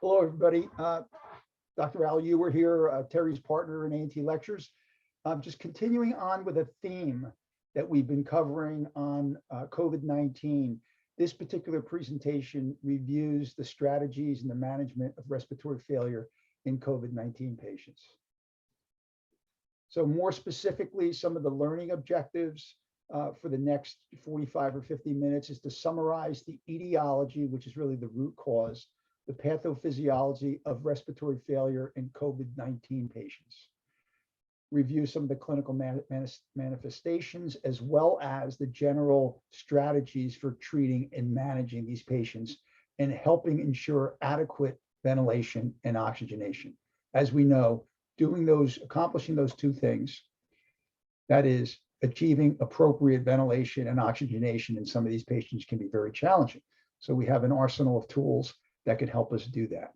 Hello, everybody. Dr. Al Heuer here, Terry's partner in A&T Lectures. Just continuing on with a theme that we've been covering on COVID-19. This particular presentation reviews the strategies and the management of respiratory failure in COVID-19 patients. So more specifically, some of the learning objectives for the next 45 or 50 minutes is to summarize the etiology, which is really the root cause, the pathophysiology of respiratory failure in COVID-19 patients. Review some of the clinical manifestations, as well as the general strategies for treating and managing these patients and helping ensure adequate ventilation and oxygenation. As we know, accomplishing those two things, that is, achieving appropriate ventilation and oxygenation in some of these patients can be very challenging. So we have an arsenal of tools that can help us do that.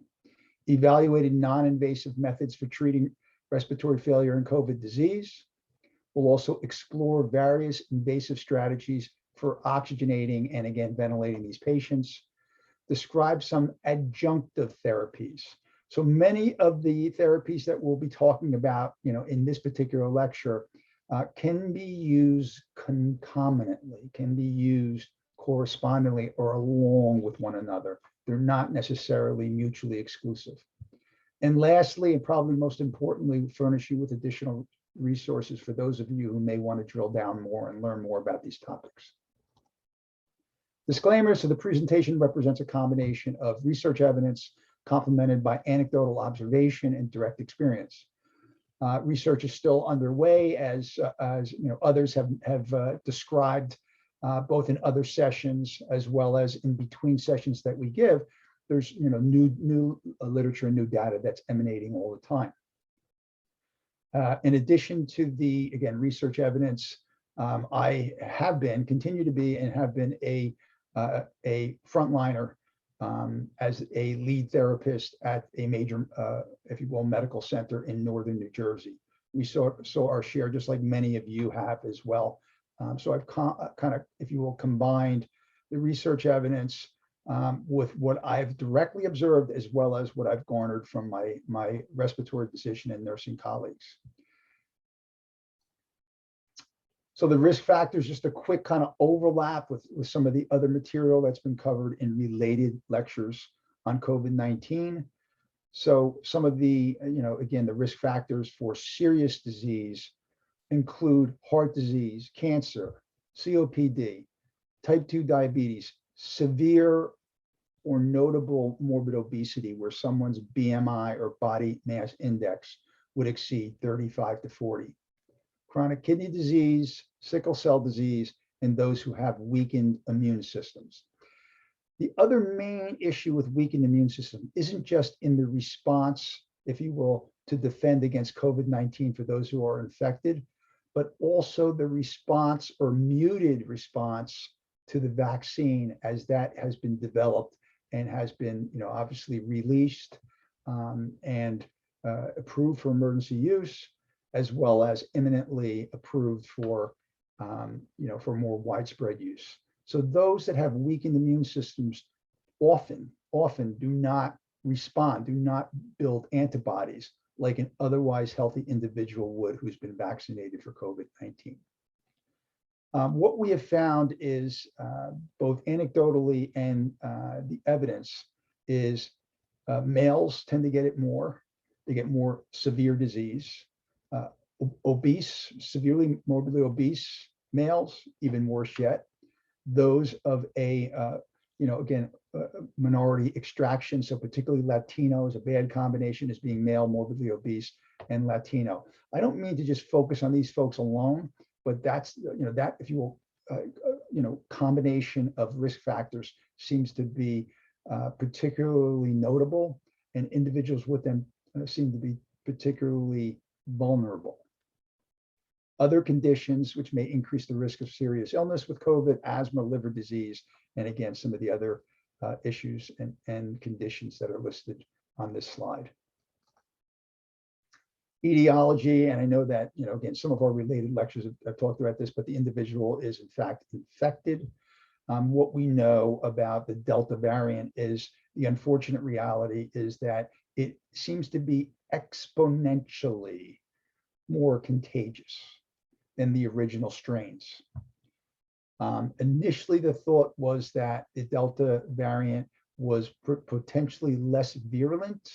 Evaluating non-invasive methods for treating respiratory failure and COVID disease. We'll also explore various invasive strategies for oxygenating and again, ventilating these patients. Describe some adjunctive therapies. So many of the therapies that we'll be talking about, in this particular lecture can be used concomitantly, can be used correspondingly or along with one another. They're not necessarily mutually exclusive. And lastly, and probably most importantly, furnish you with additional resources for those of you who may want to drill down more and learn more about these topics. Disclaimer: so the presentation represents a combination of research evidence complemented by anecdotal observation and direct experience. Research is still underway, as others have described, both in other sessions as well as in between sessions that we give. There's new literature and new data that's emanating all the time. In addition to the research evidence, I continue to be, and have been a frontliner as a lead therapist at a major, if you will, medical center in northern New Jersey. We saw our share, just like many of you have as well. So I've kind of, if you will, combined the research evidence with what I've directly observed, as well as what I've garnered from my respiratory physician and nursing colleagues. So the risk factors, just a quick kind of overlap with some of the other material that's been covered in related lectures on COVID-19. So some of the, again, the risk factors for serious disease include heart disease, cancer, COPD, type 2 diabetes, severe or notable morbid obesity, where someone's BMI or body mass index would exceed 35 to 40. Chronic kidney disease, sickle cell disease, and those who have weakened immune systems. The other main issue with weakened immune system isn't just in the response, if you will, to defend against COVID-19 for those who are infected, but also the response or muted response to the vaccine as that has been developed and has been, obviously released and approved for emergency use, as well as imminently approved for, for more widespread use. So those that have weakened immune systems often do not respond, do not build antibodies like an otherwise healthy individual would who's been vaccinated for COVID-19. What we have found is, both anecdotally and the evidence is, males tend to get it more. They get more severe disease. Obese, severely morbidly obese males, even worse yet. Those of a, minority extraction, so particularly Latino is a bad combination, as being male, morbidly obese, and Latino. I don't mean to just focus on these folks alone, but that's, that, if you will, combination of risk factors seems to be particularly notable, and individuals with them seem to be particularly vulnerable. Other conditions which may increase the risk of serious illness with COVID: asthma, liver disease, and again, some of the other issues and conditions that are listed on this slide. Etiology, and I know that, again, some of our related lectures have talked about this, but the individual is in fact infected. What we know about the Delta variant is the unfortunate reality is that it seems to be exponentially more contagious than the original strains. Initially, the thought was that the Delta variant was potentially less virulent.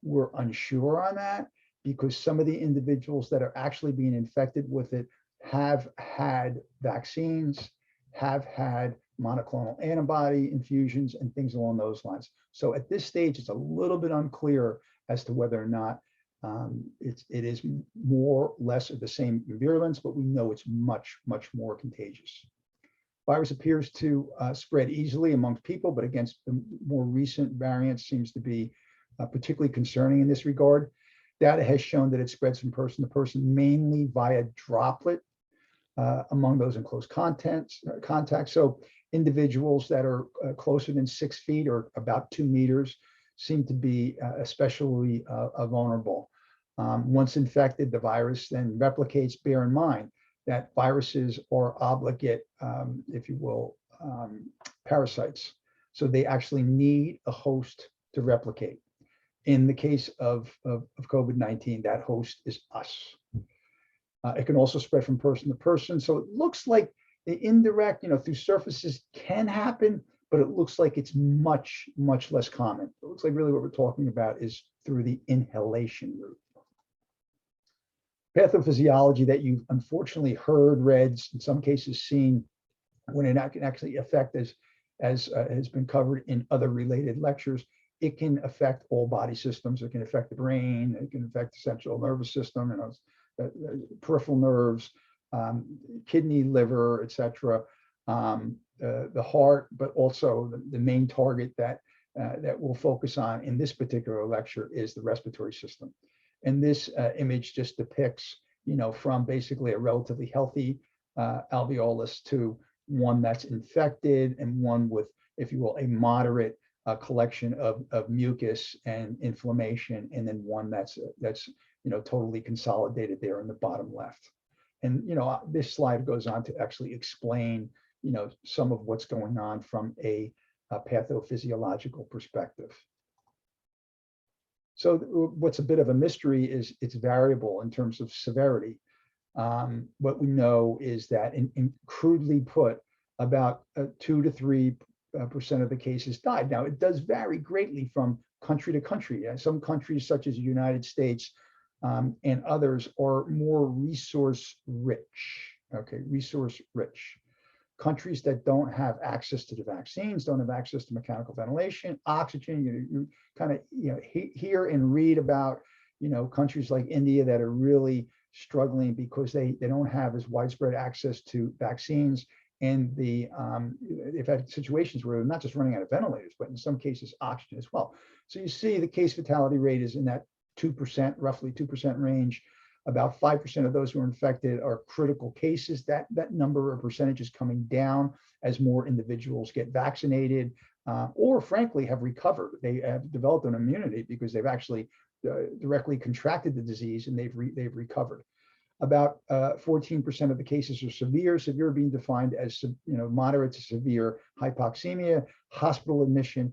We're unsure on that because some of the individuals that are actually being infected with it have had vaccines, have had monoclonal antibody infusions and things along those lines. So at this stage, it's a little bit unclear as to whether or not it is more or less of the same virulence, but we know it's much, much more contagious. Virus appears to spread easily amongst people, but against the more recent variants seems to be particularly concerning in this regard. Data has shown that it spreads from person to person, mainly via droplet among those in close contact. So individuals that are closer than 6 feet or about 2 meters seem to be especially vulnerable. Once infected, the virus then replicates. Bear in mind that viruses are obligate, if you will, parasites. So they actually need a host to replicate. In the case of COVID-19, that host is us. It can also spread from person to person. So it looks like the indirect, through surfaces can happen, but it looks like it's much, much less common. It looks like really what we're talking about is through the inhalation route. Pathophysiology that you've unfortunately heard, read, in some cases seen, when it can actually affect, as has been covered in other related lectures, it can affect all body systems. It can affect the brain. It can affect the central nervous system, peripheral nerves, kidney, liver, etc. The heart, but also the main target that we'll focus on in this particular lecture is the respiratory system. And this image just depicts, from basically a relatively healthy alveolus to one that's infected and one with, if you will, a moderate collection of mucus and inflammation, and then one that's totally consolidated there in the bottom left. And this slide goes on to actually explain some of what's going on from a pathophysiological perspective. So what's a bit of a mystery is it's variable in terms of severity. What we know is that, in crudely put, about 2 to 3% of the cases died. Now, it does vary greatly from country to country. Some countries, such as the United States and others, are more resource rich. Okay, resource rich. Countries that don't have access to the vaccines, don't have access to mechanical ventilation, oxygen, you kind of hear and read about countries like India that are really struggling because they don't have as widespread access to vaccines, and they've had situations where they're not just running out of ventilators, but in some cases oxygen as well. So you see the case fatality rate is in that 2%, roughly 2% range. About 5% of those who are infected are critical cases. That number or percentage is coming down as more individuals get vaccinated or frankly have recovered. They have developed an immunity because they've actually directly contracted the disease and they've recovered. About 14% of the cases are severe being defined as moderate to severe hypoxemia, hospital admission,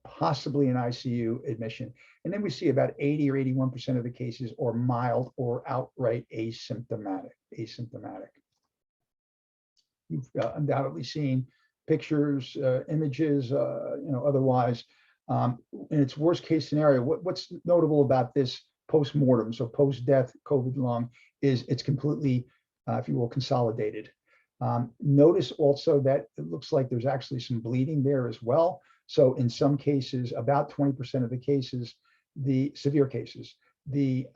possibly an ICU admission. And then we see about 80 or 81% of the cases are mild or outright asymptomatic. You've undoubtedly seen pictures, images, otherwise. In its worst case scenario, what's notable about this postmortem, so post-death COVID lung, is it's completely, if you will, consolidated. Notice also that it looks like there's actually some bleeding there as well. So in some cases, about 20% of the cases, the severe cases, the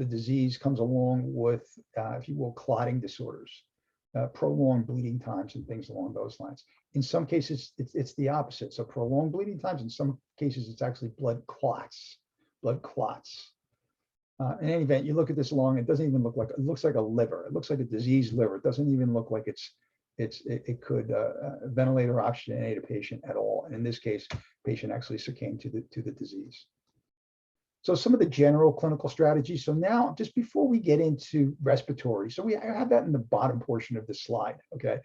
disease comes along with, if you will, clotting disorders, prolonged bleeding times and things along those lines. In some cases, it's the opposite. So prolonged bleeding times, in some cases, it's actually blood clots. In any event, you look at this lung, it doesn't even look like, it looks like a liver. It looks like a diseased liver. It doesn't even look like it could ventilator oxygenate a patient at all. And in this case, patient actually succumbed to the disease. So some of the general clinical strategies. So now, just before we get into respiratory, so I have that in the bottom portion of the slide, okay?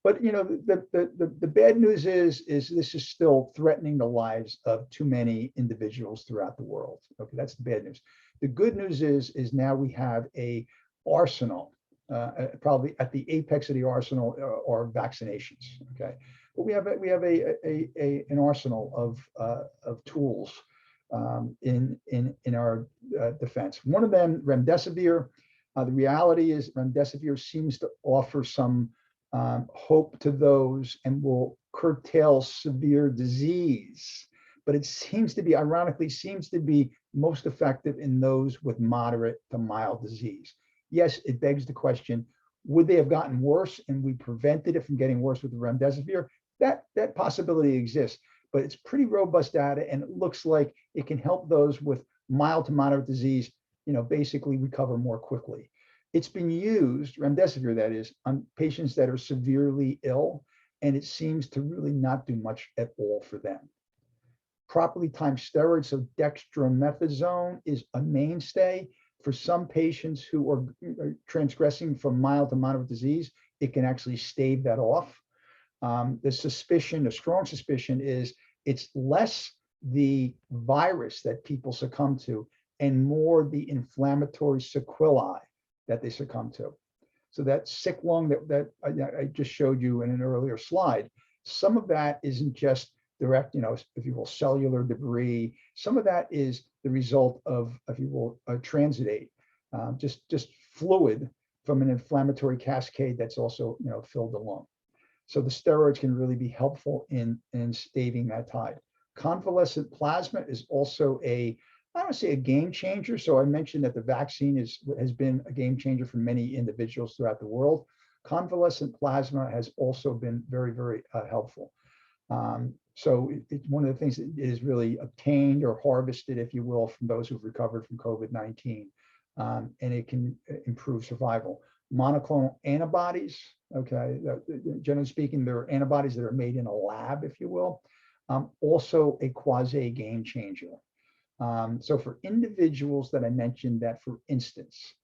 But the bad news is this is still threatening the lives of too many individuals throughout the world. Okay, that's the bad news. The good news is now we have a arsenal, probably at the apex of the arsenal are vaccinations. Okay, but we have an arsenal of tools in our defense. One of them, remdesivir. The reality is remdesivir seems to offer some hope to those and will curtail severe disease, but it seems to be, ironically, seems to be most effective in those with moderate to mild disease. Yes, it begs the question, would they have gotten worse and we prevented it from getting worse with the remdesivir? That possibility exists, but it's pretty robust data, and it looks like it can help those with mild to moderate disease, basically recover more quickly. It's been used, remdesivir that is, on patients that are severely ill, and it seems to really not do much at all for them. Properly timed steroids, so dextromethasone is a mainstay. For some patients who are transgressing from mild to moderate disease, it can actually stave that off. The strong suspicion is it's less the virus that people succumb to and more the inflammatory sequelae that they succumb to. So that sick lung that I just showed you in an earlier slide, some of that isn't just direct, if you will, cellular debris. Some of that is the result of, if you will, a transudate, just fluid from an inflammatory cascade that's also, filled the lung. So the steroids can really be helpful in staving that tide. Convalescent plasma is also I don't say a game changer. So I mentioned that the vaccine has been a game changer for many individuals throughout the world. Convalescent plasma has also been very, very helpful. So it's one of the things that is really obtained or harvested, if you will, from those who've recovered from COVID-19, and it can improve survival. Monoclonal antibodies, okay, generally speaking, they're antibodies that are made in a lab, if you will, also a quasi game changer. So for individuals that I mentioned that, for instance,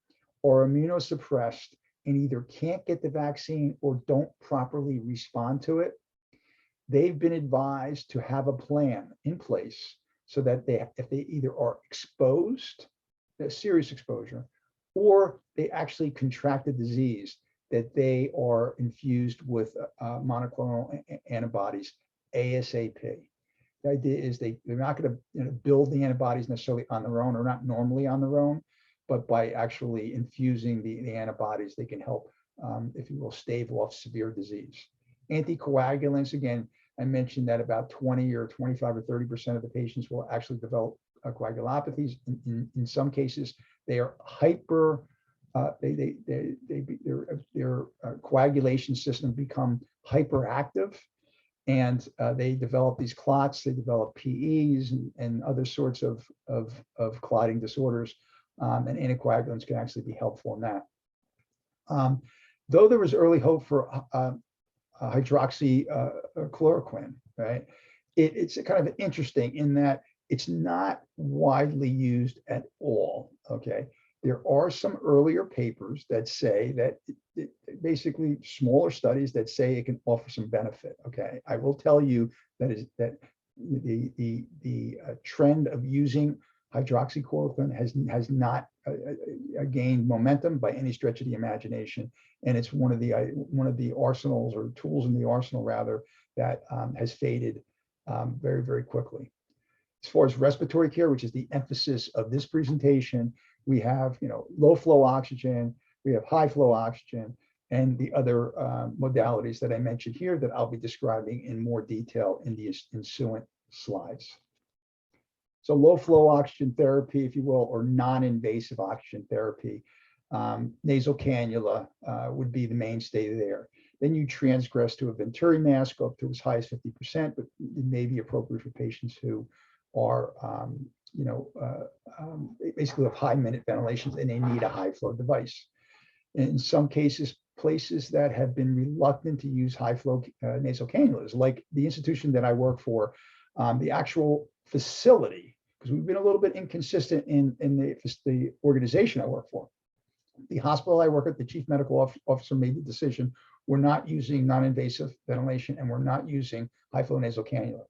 are immunosuppressed and either can't get the vaccine or don't properly respond to it, they've been advised to have a plan in place so that if they either are exposed, a serious exposure, or they actually contract the disease, that they are infused with monoclonal antibodies ASAP. The idea is they're not going to build the antibodies necessarily on their own, or not normally on their own, but by actually infusing the antibodies, they can help, if you will, stave off severe disease. Anticoagulants, again, I mentioned that about 20 or 25 or 30% of the patients will actually develop coagulopathies. In some cases, they are their coagulation system become hyperactive, and they develop these clots, they develop PEs and other sorts of clotting disorders, and anticoagulants can actually be helpful in that. Though there was early hope for hydroxychloroquine, right? It's kind of interesting in that it's not widely used at all, okay? There are some earlier papers that say that basically smaller studies that say it can offer some benefit. Okay, I will tell you that the trend of using hydroxychloroquine has not gained momentum by any stretch of the imagination, and it's one of the arsenals, or tools in the arsenal rather, that has faded very, very quickly. As far as respiratory care, which is the emphasis of this presentation, we have low flow oxygen, we have high flow oxygen, and the other modalities that I mentioned here that I'll be describing in more detail in the ensuing slides. So low flow oxygen therapy, if you will, or non-invasive oxygen therapy, nasal cannula would be the mainstay there. Then you transgress to a Venturi mask up to as high as 50%, but it may be appropriate for patients who are basically have high minute ventilations and they need a high flow device. In some cases, places that have been reluctant to use high flow nasal cannulas, like the institution that I work for, the actual facility, because we've been a little bit inconsistent in the organization I work for. The hospital I work at, the chief medical officer made the decision we're not using non-invasive ventilation, and we're not using high flow nasal cannula.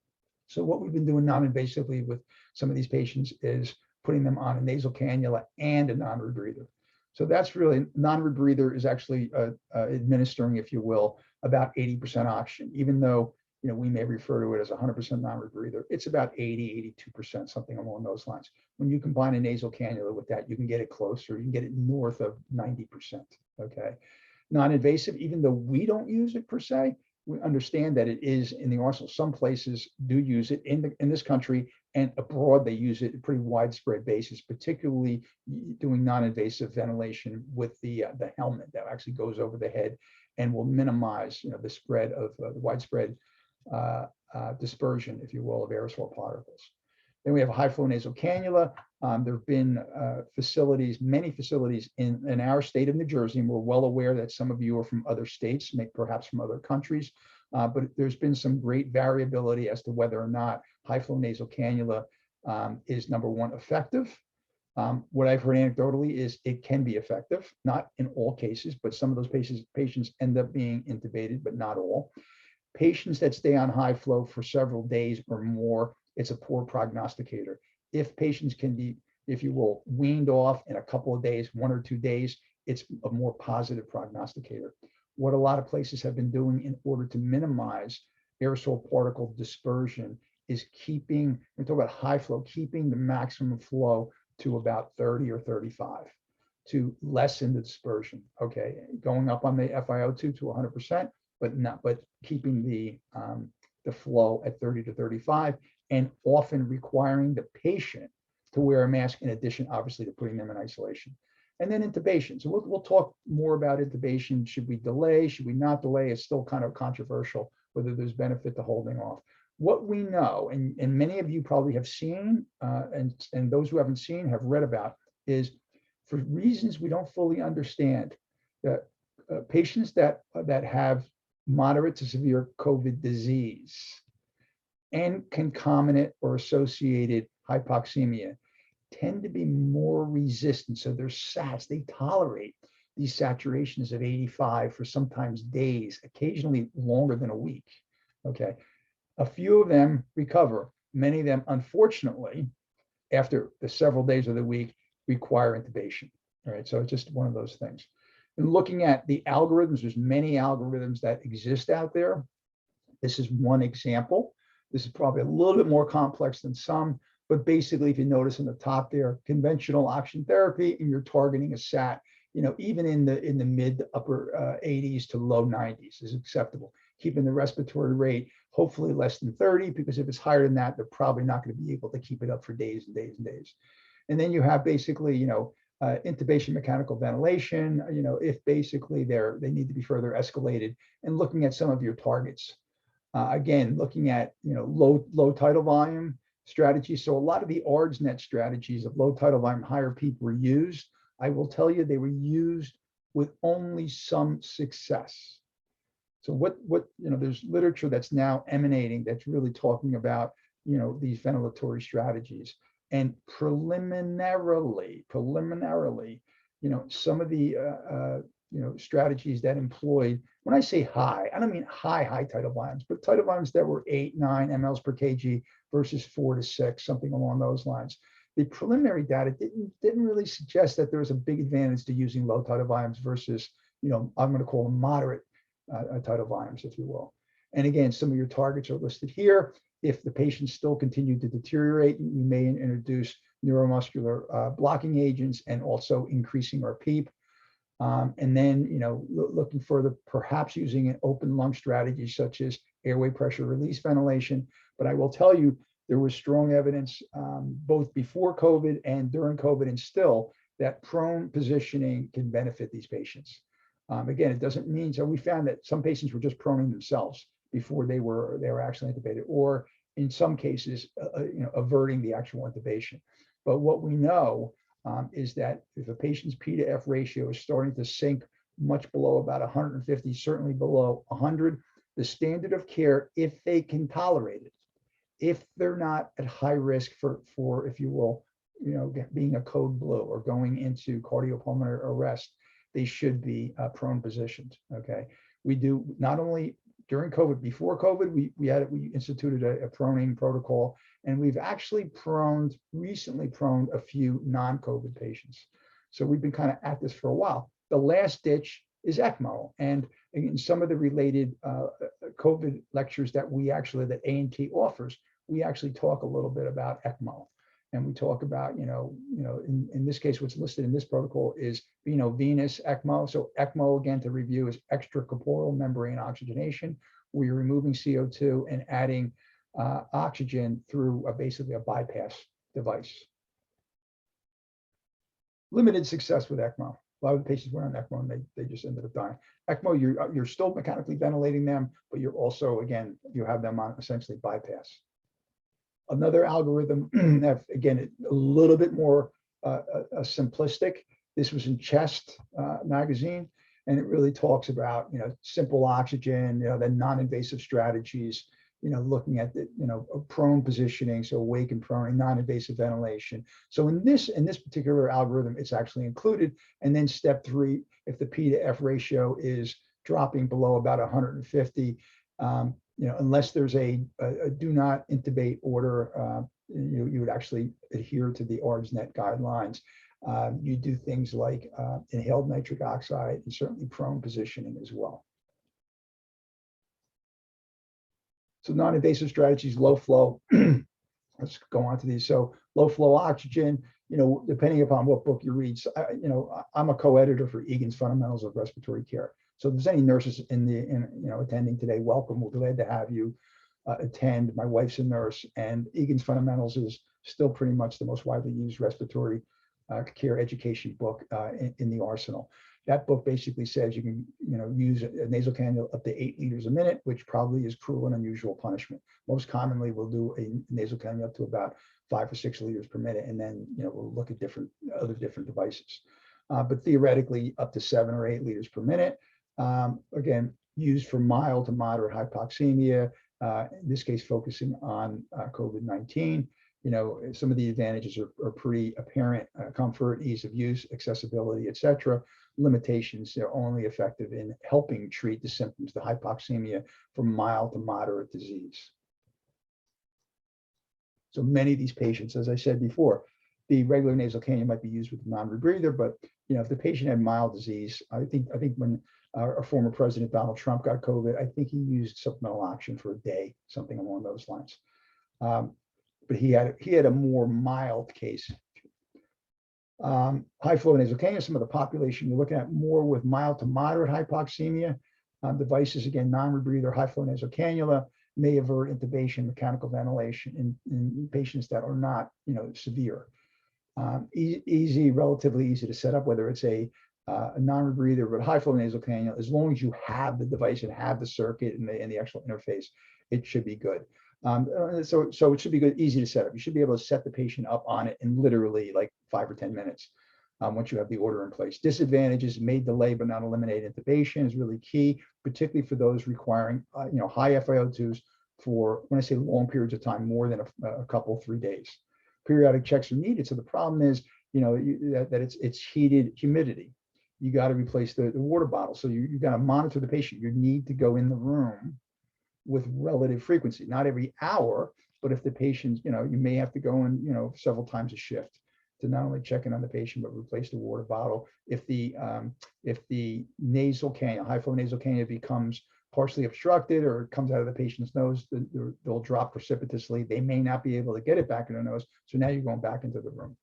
So what we've been doing non-invasively with some of these patients is putting them on a nasal cannula and a non-rebreather. So that's really, non-rebreather is actually administering, if you will, about 80% oxygen, even though we may refer to it as 100% non-rebreather. It's about 80, 82%, something along those lines. When you combine a nasal cannula with that, you can get it closer. You can get it north of 90%. Okay. Non-invasive, even though we don't use it per se, we understand that it is in the arsenal. Some places do use it in this country, and abroad they use it on a pretty widespread basis, particularly doing non-invasive ventilation with the helmet that actually goes over the head and will minimize the spread of the widespread dispersion, if you will, of aerosol particles. Then we have a high flow nasal cannula. There have been many facilities in our state of New Jersey, and we're well aware that some of you are from other states, perhaps from other countries, but there's been some great variability as to whether or not high flow nasal cannula is, number one, effective. What I've heard anecdotally is it can be effective, not in all cases, but some of those patients end up being intubated, but not all. Patients that stay on high flow for several days or more, it's a poor prognosticator. If patients can be, if you will, weaned off in a couple of days, 1 or 2 days, it's a more positive prognosticator. What a lot of places have been doing in order to minimize aerosol particle dispersion is keeping, we talk about high flow, keeping the maximum flow to about 30 or 35 to lessen the dispersion. Okay, going up on the FiO2 to 100%, but keeping the flow at 30 to 35, and often requiring the patient to wear a mask in addition, obviously, to putting them in isolation. And then intubation. So we'll talk more about intubation. Should we delay? Should we not delay? It's still kind of controversial whether there's benefit to holding off. What we know, and many of you probably have seen, and those who haven't seen have read about, is for reasons we don't fully understand, that patients that have moderate to severe COVID disease and concomitant or associated hypoxemia tend to be more resistant. So their SATs, they tolerate these saturations of 85 for sometimes days, occasionally longer than a week. Okay. A few of them recover. Many of them, unfortunately, after the several days of the week, require intubation. All right. So it's just one of those things. And looking at the algorithms, there's many algorithms that exist out there. This is one example. This is probably a little bit more complex than some, but basically, if you notice in the top there, conventional oxygen therapy, and you're targeting a SAT, even in the mid to upper 80s to low 90s is acceptable. Keeping the respiratory rate hopefully less than 30, because if it's higher than that, they're probably not going to be able to keep it up for days and days and days. And then you have basically, intubation mechanical ventilation, if basically they need to be further escalated, and looking at some of your targets. Again, looking at, low tidal volume strategies. So a lot of the ARDS net strategies of low tidal volume, higher peak were used. I will tell you, they were used with only some success. So there's literature that's now emanating that's really talking about, these ventilatory strategies. And preliminarily, some of the, strategies that employed, when I say high, I don't mean high tidal volumes, but tidal volumes that were 8, 9 mLs per kg versus 4 to 6, something along those lines. The preliminary data didn't really suggest that there was a big advantage to using low tidal volumes versus, I'm going to call them moderate tidal volumes, if you will. And again, some of your targets are listed here. If the patients still continue to deteriorate, you may introduce neuromuscular blocking agents and also increasing our PEEP. And then, looking further, perhaps using an open lung strategy such as airway pressure release ventilation. But I will tell you, there was strong evidence both before COVID and during COVID, and still, that prone positioning can benefit these patients. Again, it doesn't mean, so we found that some patients were just proning themselves before they were actually intubated, or in some cases, averting the actual intubation. But what we know is that if a patient's P to F ratio is starting to sink much below about 150, certainly below 100, the standard of care, if they can tolerate it, if they're not at high risk for if you will, being a code blue or going into cardiopulmonary arrest, they should be prone positioned. Okay. We do not only during COVID, before COVID, we instituted a proning protocol, and we've actually recently proned a few non-COVID patients. So we've been kind of at this for a while. The last ditch is ECMO, and in some of the related COVID lectures that A&T offers, we actually talk a little bit about ECMO. And we talk about, in this case, what's listed in this protocol is venous ECMO. So ECMO, again, to review, is extracorporeal membrane oxygenation, where you're removing CO2 and adding oxygen through basically a bypass device. Limited success with ECMO. A lot of the patients went on ECMO and they just ended up dying. ECMO, you're still mechanically ventilating them, but you're also, again, you have them on essentially bypass. Another algorithm, again, a little bit more simplistic. This was in Chest magazine, and it really talks about, simple oxygen, then non-invasive strategies, looking at the, prone positioning, so awake and prone, non-invasive ventilation. So in this particular algorithm, it's actually included. And then step 3, if the P to F ratio is dropping below about 150, unless there's a do not intubate order, you would actually adhere to the ARDS net guidelines. You do things like inhaled nitric oxide and certainly prone positioning as well. So non-invasive strategies, low flow. Let's go on to these. So low flow oxygen, depending upon what book you read. I'm a co-editor for Egan's Fundamentals of Respiratory Care. So if there's any nurses attending today, welcome. We're glad to have you attend. My wife's a nurse, and Egan's Fundamentals is still pretty much the most widely used respiratory care education book in the arsenal. That book basically says you can, use a nasal cannula up to 8 liters a minute, which probably is cruel and unusual punishment. Most commonly, we'll do a nasal cannula up to about 5 or 6 liters per minute, and then we'll look at other different devices. But theoretically, up to 7 or 8 liters per minute. Again, used for mild to moderate hypoxemia. In this case, focusing on COVID-19. Some of the advantages are pretty apparent: comfort, ease of use, accessibility, etc. Limitations, they're only effective in helping treat the symptoms, the hypoxemia, from mild to moderate disease. So many of these patients, as I said before, the regular nasal cannula might be used with a non-rebreather, but if the patient had mild disease, I think when our former president Donald Trump got COVID, I think he used supplemental oxygen for a day, something along those lines. But he had a more mild case. High flow nasal cannula, some of the population you're looking at more with mild to moderate hypoxemia. Devices, again, non-rebreather, high flow nasal cannula may avert intubation, mechanical ventilation in patients that are not, severe. Relatively easy to set up, whether it's a non-rebreather but high flow nasal cannula. As long as you have the device and have the circuit and the actual interface, it should be good. So it should be good, easy to set up. You should be able to set the patient up on it in literally like 5 or 10 minutes once you have the order in place. Disadvantages: may delay but not eliminate intubation is really key, particularly for those requiring high FiO2s for, when I say long periods of time, more than a couple, 3 days. Periodic checks are needed. So the problem is, that it's humidity. You got to replace the water bottle. So you got to monitor the patient. You need to go in the room with relative frequency, not every hour, but if the patient, you may have to go in, several times a shift to not only check in on the patient, but replace the water bottle. If the nasal cannula, high flow nasal cannula, becomes partially obstructed or it comes out of the patient's nose, they'll drop precipitously. They may not be able to get it back in their nose. So now you're going back into the room.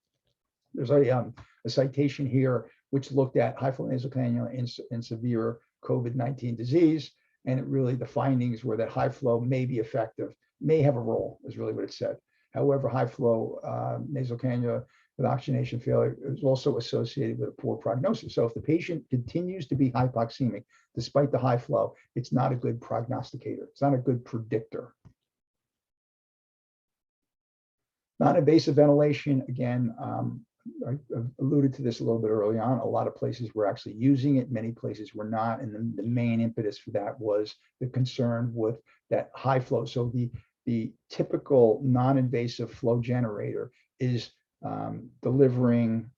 There's a citation here which looked at high flow nasal cannula in severe COVID-19 disease. And the findings were that high flow may be effective, may have a role, is really what it said. However, high flow nasal cannula with oxygenation failure is also associated with a poor prognosis. So if the patient continues to be hypoxemic despite the high flow, it's not a good prognosticator. It's not a good predictor. Non-invasive ventilation, again, I alluded to this a little bit early on. A lot of places were actually using it, many places were not. And the main impetus for that was the concern with that high flow. So the typical non-invasive flow generator is achieving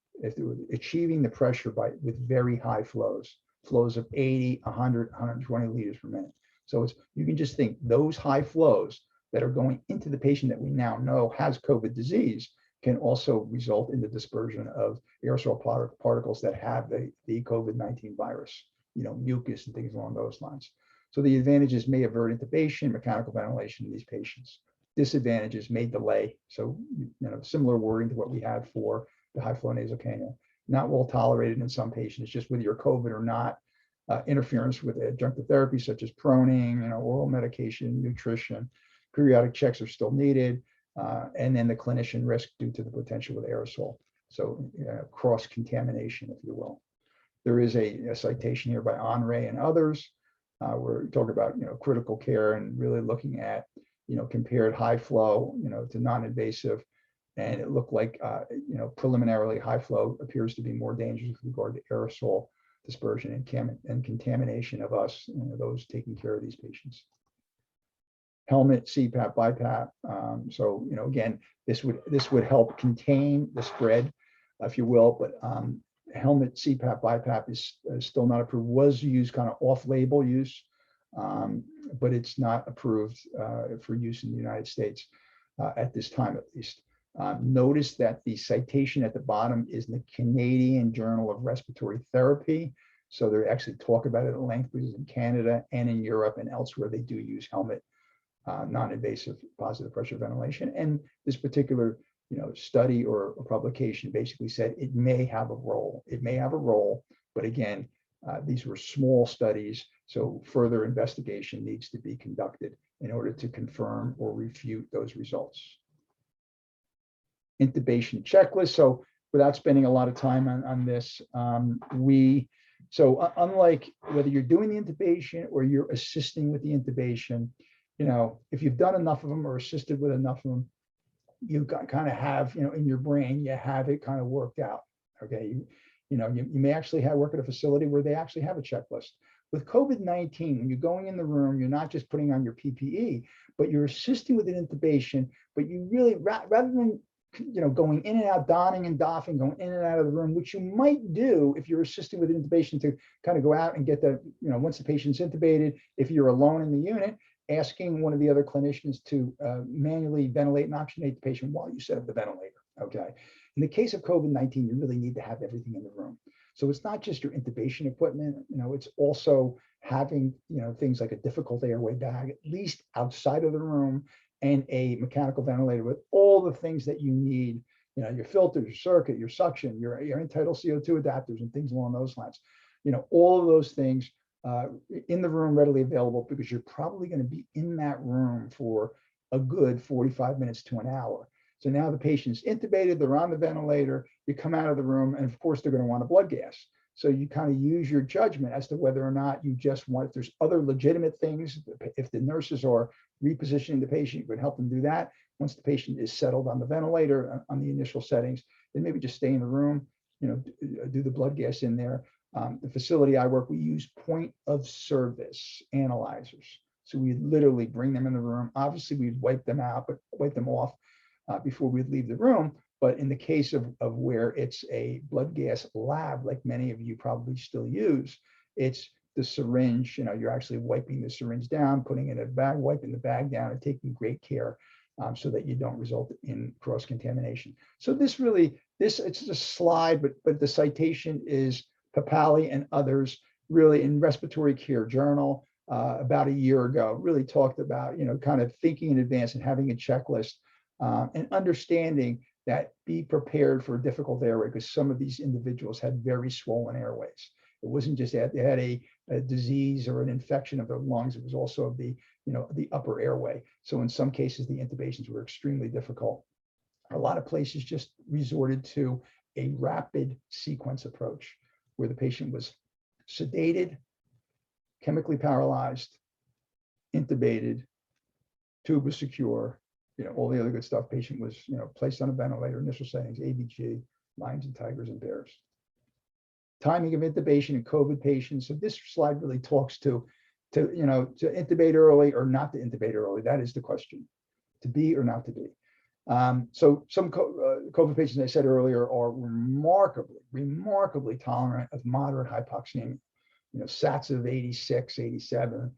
the pressure with very high flows. flows of 80, 100, 120 liters per minute. So you can just think those high flows that are going into the patient that we now know has COVID disease can also result in the dispersion of aerosol particles that have the COVID-19 virus, mucus and things along those lines. So the advantages may avert intubation, mechanical ventilation in these patients. Disadvantages may delay. So, similar wording to what we had for the high flow nasal cannula. Not well tolerated in some patients, just whether you're COVID or not. Interference with adjunctive therapies such as proning, oral medication, nutrition. Periodic checks are still needed. And then the clinician risk due to the potential with aerosol. So cross-contamination, if you will. There is a citation here by Henri and others. We're talking about, critical care and really looking at, compared high flow, to non-invasive. And it looked like, preliminarily high flow appears to be more dangerous with regard to aerosol dispersion and contamination of us, those taking care of these patients. Helmet, CPAP, BiPAP. So, again, this would help contain the spread, if you will, but helmet, CPAP, BiPAP is still not approved, was used kind of off-label use, but it's not approved for use in the United States at this time, at least. Notice that the citation at the bottom is the Canadian Journal of Respiratory Therapy. So they actually talk about it at length, because in Canada and in Europe and elsewhere, they do use helmet, non-invasive positive pressure ventilation. And this particular study or publication basically said it may have a role. It may have a role, but again, these were small studies, so further investigation needs to be conducted in order to confirm or refute those results. Intubation checklist. So without spending a lot of time on this, unlike whether you're doing the intubation or you're assisting with the intubation, if you've done enough of them or assisted with enough of them, you kind of have, in your brain, you have it kind of worked out. Okay. You may actually work at a facility where they actually have a checklist. With COVID-19, when you're going in the room, you're not just putting on your PPE, but you're assisting with an intubation, but you really, rather than going in and out, donning and doffing, going in and out of the room, which you might do if you're assisting with an intubation, to kind of go out and get the, once the patient's intubated, if you're alone in the unit, asking one of the other clinicians to manually ventilate and oxygenate the patient while you set up the ventilator, okay? In the case of COVID-19, you really need to have everything in the room. So it's not just your intubation equipment, it's also having, things like a difficult airway bag, at least outside of the room, and a mechanical ventilator with all the things that you need, your filters, your circuit, your suction, your end-tidal CO2 adapters and things along those lines. All of those things in the room, readily available, because you're probably going to be in that room for a good 45 minutes to an hour. So now the patient's intubated, they're on the ventilator, you come out of the room, and of course they're going to want a blood gas. So you kind of use your judgment as to whether or not you just want, if there's other legitimate things, if the nurses are repositioning the patient, you could help them do that. Once the patient is settled on the ventilator, on the initial settings, then maybe just stay in the room, do the blood gas in there. The facility I work, we use point of service analyzers. So we literally bring them in the room. Obviously, we'd wipe them out, but wipe them off before we'd leave the room. But in the case of where it's a blood gas lab, like many of you probably still use, it's the syringe, you're actually wiping the syringe down, putting it in a bag, wiping the bag down, and taking great care so that you don't result in cross-contamination. So it's a slide, but the citation is Papali and others, really in Respiratory Care Journal about a year ago, really talked about, kind of thinking in advance and having a checklist and understanding that be prepared for a difficult airway, because some of these individuals had very swollen airways. It wasn't just that they had a disease or an infection of the lungs, it was also of the, the upper airway. So in some cases, the intubations were extremely difficult. A lot of places just resorted to a rapid sequence approach, where the patient was sedated, chemically paralyzed, intubated, tube was secure, all the other good stuff. Patient was, placed on a ventilator, initial settings, ABG, lions and tigers and bears. Timing of intubation in COVID patients. So this slide really talks to intubate early or not to intubate early. That is the question, to be or not to be. So some COVID patients, I said earlier, are remarkably tolerant of moderate hypoxemia. SATs of 86, 87.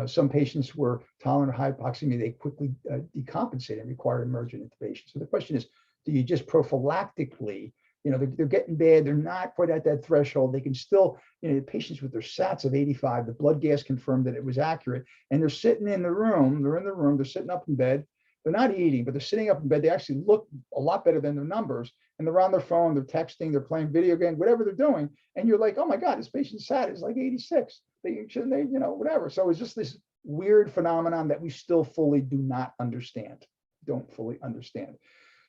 Some patients were tolerant of hypoxemia. They quickly decompensate and require emergent intubation. So the question is, do you just prophylactically, they're getting bad, they're not quite at that threshold, they can still, patients with their SATs of 85, the blood gas confirmed that it was accurate, and they're sitting in the room, they're sitting up in bed, they're not eating, but they're sitting up in bed, they actually look a lot better than their numbers, and they're on their phone, they're texting, they're playing video games, whatever they're doing, and you're like, oh my God, this patient's SAT is like 86. Shouldn't they, whatever. So it's just this weird phenomenon that we still fully do not understand, don't fully understand.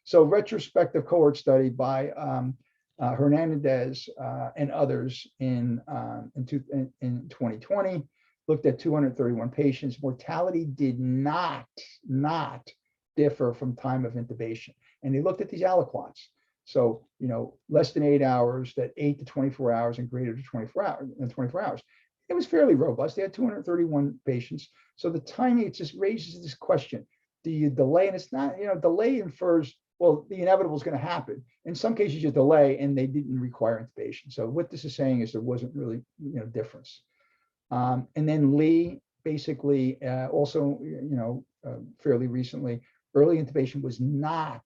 So retrospective cohort study by Hernandez and others in 2020 looked at 231 patients. Mortality did not differ from time of intubation. And they looked at these aliquots. So, less than 8 hours, that 8 to 24 hours, and greater to 24 hours. It was fairly robust. They had 231 patients. So the timing, it just raises this question. Do you delay? And it's not, delay infers, well, the inevitable is going to happen. In some cases, you delay and they didn't require intubation. So what this is saying is there wasn't really, difference. And then Lee basically also, fairly recently, early intubation was not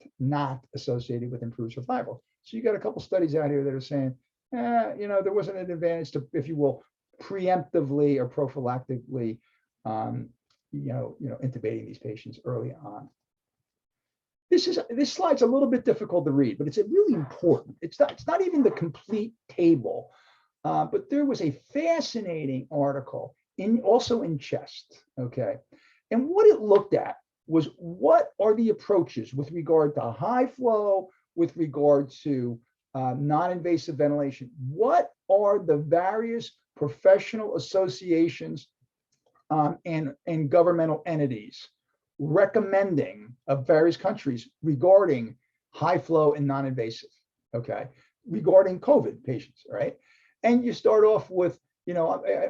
associated with improved survival. So you got a couple studies out here that are saying, there wasn't an advantage to, if you will, preemptively or prophylactically, intubating these patients early on. This slide's a little bit difficult to read, but it's really important. It's not even the complete table, but there was a fascinating article also in Chest, okay? And what it looked at was, what are the approaches with regard to high flow, with regard to non-invasive ventilation? What are the various professional associations and governmental entities recommending of various countries regarding high flow and non-invasive, okay, regarding COVID patients, right? And you start off with,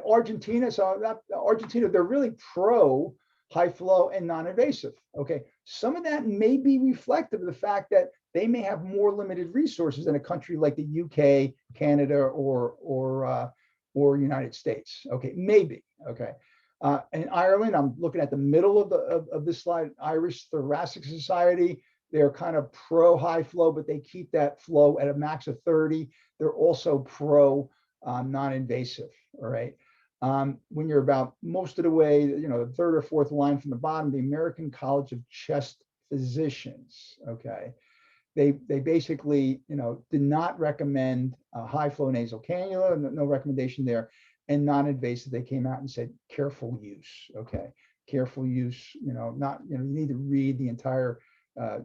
Argentina. So Argentina, they're really pro high flow and non-invasive, okay? Some of that may be reflective of the fact that they may have more limited resources than a country like the UK, Canada, or United States, okay, maybe, okay. In Ireland, I'm looking at the middle of this slide, Irish Thoracic Society. They're kind of pro high flow, but they keep that flow at a max of 30. They're also pro non-invasive, all right? When you're about most of the way, the third or fourth line from the bottom, the American College of Chest Physicians, okay? They basically, did not recommend high flow nasal cannula, no recommendation there. And non-invasive, they came out and said careful use, okay? Careful use, not, you need to read the entire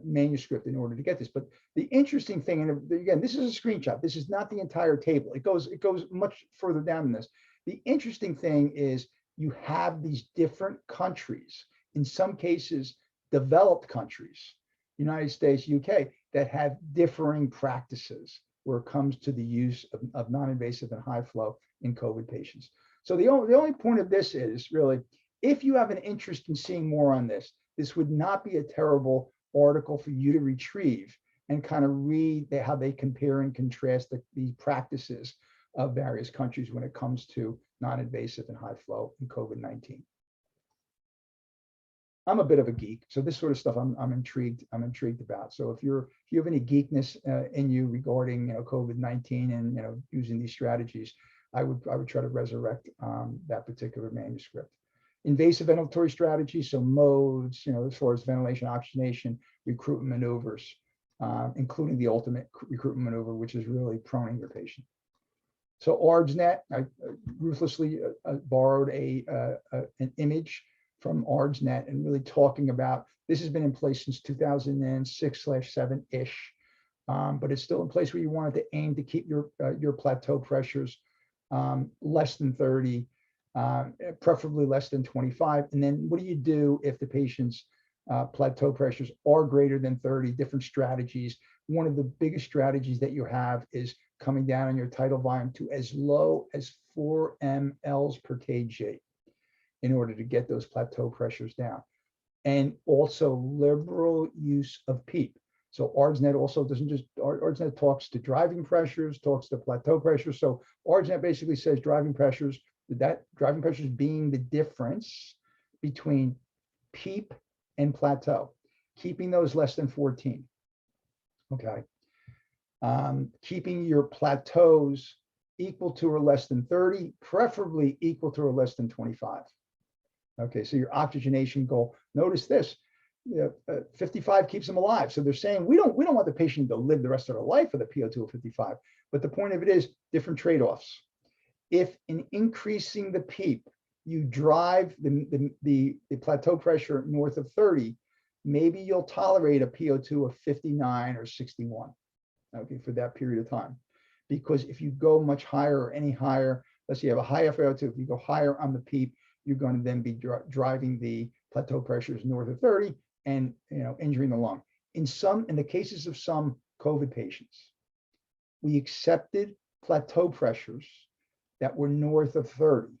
manuscript in order to get this. But the interesting thing, and again, this is a screenshot, this is not the entire table. It goes much further down than this. The interesting thing is you have these different countries, in some cases, developed countries, United States, UK, that have differing practices where it comes to the use of non-invasive and high flow in COVID patients. So the only point of this is really, if you have an interest in seeing more on this, this would not be a terrible article for you to retrieve and kind of read how they compare and contrast the practices of various countries when it comes to non-invasive and high flow in COVID-19. I'm a bit of a geek, so this sort of stuff I'm intrigued about. So if you have any geekness in you regarding COVID-19 and using these strategies, I would try to resurrect that particular manuscript. Invasive ventilatory strategies, so modes, as far as ventilation, oxygenation, recruitment maneuvers, including the ultimate recruitment maneuver, which is really proning your patient. So ARDSnet, I ruthlessly borrowed an image from ARDSnet and really talking about, this has been in place since 2006/7-ish, but it's still in place where you wanted to aim to keep your plateau pressures less than 30, preferably less than 25. And then what do you do if the patient's plateau pressures are greater than 30? Different strategies. One of the biggest strategies that you have is coming down on your tidal volume to as low as 4 mLs per kg in order to get those plateau pressures down. And also liberal use of PEEP. So ARDSnet also doesn't just, ARDSnet talks to driving pressures, talks to plateau pressures. So ARDSnet basically says driving pressures, that driving pressures being the difference between PEEP and plateau, keeping those less than 14. Okay. Keeping your plateaus equal to or less than 30, preferably equal to or less than 25. Okay, so your oxygenation goal, notice this, 55 keeps them alive. So they're saying we don't want the patient to live the rest of their life with a PO2 of 55. But the point of it is different trade-offs. If in increasing the PEEP, you drive the plateau pressure north of 30, maybe you'll tolerate a PO2 of 59 or 61, okay, for that period of time. Because if you go much higher or any higher, let's say you have a high FiO2, if you go higher on the PEEP, you're going to then be driving the plateau pressures north of 30 and injuring the lung. In the cases of some COVID patients, we accepted plateau pressures that were north of 30,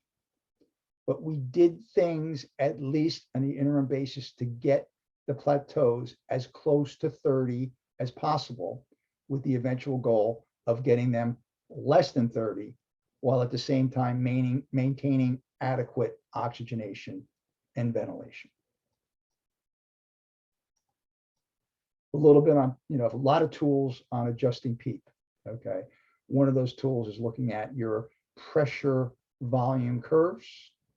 but we did things at least on the interim basis to get the plateaus as close to 30 as possible, with the eventual goal of getting them less than 30, while at the same time maintaining adequate oxygenation and ventilation. A little bit on, a lot of tools on adjusting PEEP, okay? One of those tools is looking at your pressure volume curves,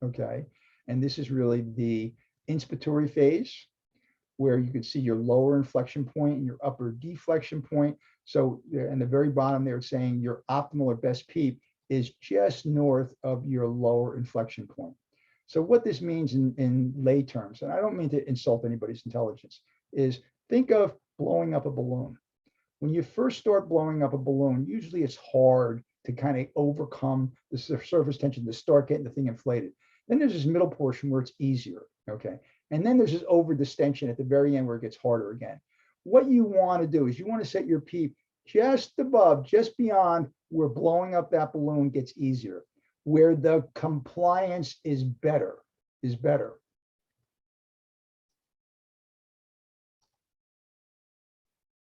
okay? And this is really the inspiratory phase, where you can see your lower inflection point and your upper deflection point. So in the very bottom there, it's saying your optimal or best PEEP is just north of your lower inflection point. So what this means in lay terms, and I don't mean to insult anybody's intelligence, is think of blowing up a balloon. When you first start blowing up a balloon, usually it's hard to kind of overcome the surface tension to start getting the thing inflated. Then there's this middle portion where it's easier, okay? And then there's this over distension at the very end where it gets harder again. What you want to do is you want to set your PEEP just above, just beyond where blowing up that balloon gets easier, where the compliance is better,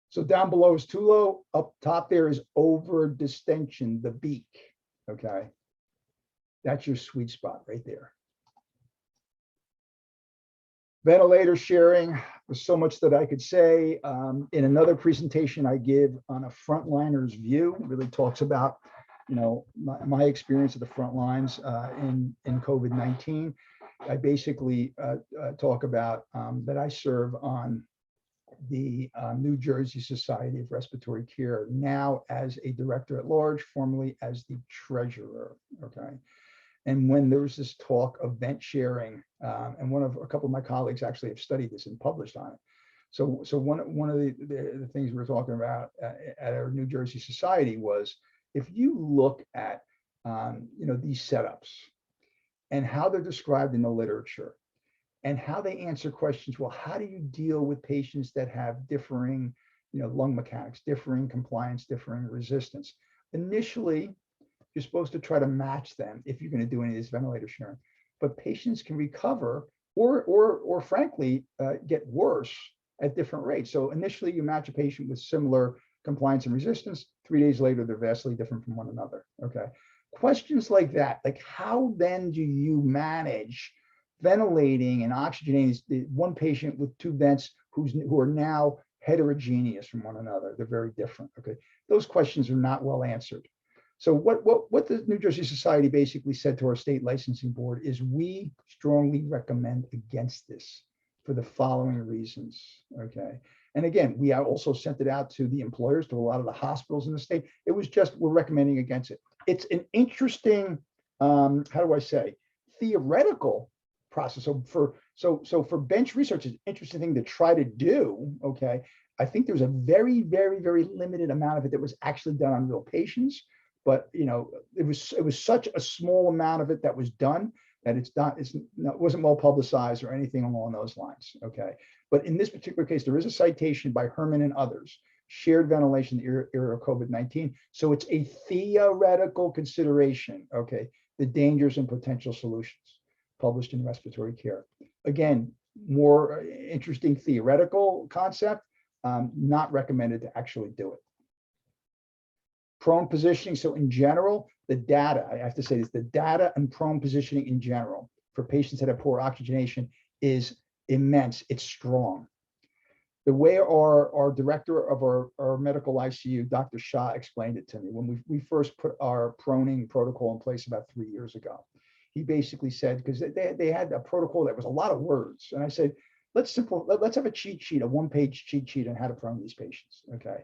So down below is too low, up top there is over distension, the beak, okay? That's your sweet spot right there. Ventilator sharing, there's so much that I could say. In another presentation I give on a frontliner's view, really talks about, my experience at the front lines in COVID-19. I basically talk about that I serve on the New Jersey Society of Respiratory Care, now as a director at large, formerly as the treasurer, okay? And when there was this talk of vent sharing, and a couple of my colleagues actually have studied this and published on it. So one of the things we were talking about at our New Jersey Society was, if you look at these setups and how they're described in the literature and how they answer questions, well, how do you deal with patients that have differing, lung mechanics, differing compliance, differing resistance? Initially, you're supposed to try to match them if you're going to do any of this ventilator sharing, but patients can recover or frankly get worse at different rates. So initially you match a patient with similar compliance and resistance. 3 days later, they're vastly different from one another. Okay. Questions like that, like how then do you manage ventilating and oxygenating one patient with two vents who are now heterogeneous from one another? They're very different. Okay. Those questions are not well answered. So what the New Jersey Society basically said to our state licensing board is, we strongly recommend against this for the following reasons, okay? And again, we also sent it out to the employers, to a lot of the hospitals in the state. It was just, we're recommending against it. It's an interesting, how do I say, theoretical process. So for bench research, it's an interesting thing to try to do, okay? I think there's a very, very, very limited amount of it that was actually done on real patients. But it was such a small amount of it that was done that it wasn't well publicized or anything along those lines. Okay, but in this particular case, there is a citation by Herman and others, shared ventilation in the era of COVID-19. So it's a theoretical consideration. Okay, the dangers and potential solutions, published in Respiratory Care. Again, more interesting theoretical concept, not recommended to actually do it. Prone positioning. So in general, the data, I have to say this, the data and prone positioning in general for patients that have poor oxygenation is immense. It's strong. The way our director of our medical ICU, Dr. Shah, explained it to me when we first put our proning protocol in place about 3 years ago. He basically said, because they had a protocol that was a lot of words. And I said, let's have a cheat sheet, a one-page cheat sheet on how to prone these patients. Okay.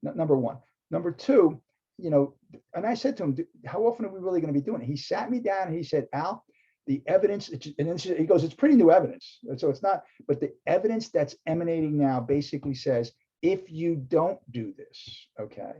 Number one. Number two, and I said to him, how often are we really going to be doing it? He sat me down and he said, Al, the evidence, and he goes, it's pretty new evidence. So it's not, but the evidence that's emanating now basically says, if you don't do this, okay,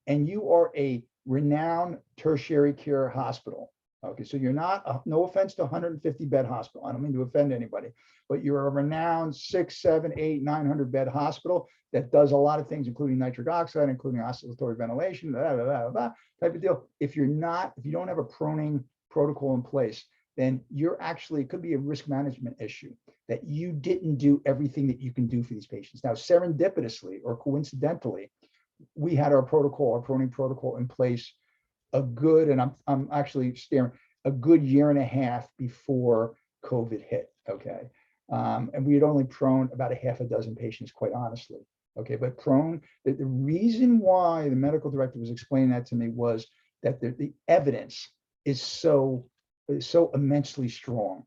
and you are a renowned tertiary care hospital, okay, so you're not, no offense to 150 bed hospital, I don't mean to offend anybody, but you're a renowned 6, 7, 8, 900 bed hospital that does a lot of things, including nitric oxide, including oscillatory ventilation, type of deal. If you don't have a proning protocol in place, then you're actually, it could be a risk management issue that you didn't do everything that you can do for these patients. Now, serendipitously or coincidentally, we had our protocol, our proning protocol in place a good, and I'm actually staring, a good year and a half before COVID hit, okay? And we had only prone about a half a dozen patients, quite honestly, okay? But prone, the reason why the medical director was explaining that to me was that the evidence is so immensely strong.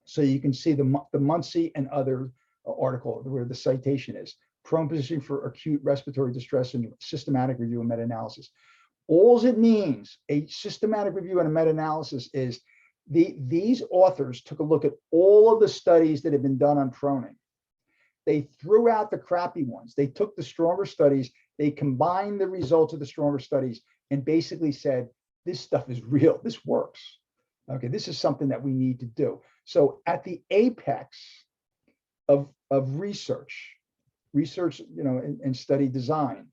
So you can see the Muncie and other article where the citation is, prone positioning for acute respiratory distress and systematic review and meta-analysis. All it means, a systematic review and a meta-analysis, is these authors took a look at all of the studies that have been done on proning. They threw out the crappy ones. They took the stronger studies, they combined the results of the stronger studies and basically said, this stuff is real, this works. Okay, this is something that we need to do. So at the apex of research, and study design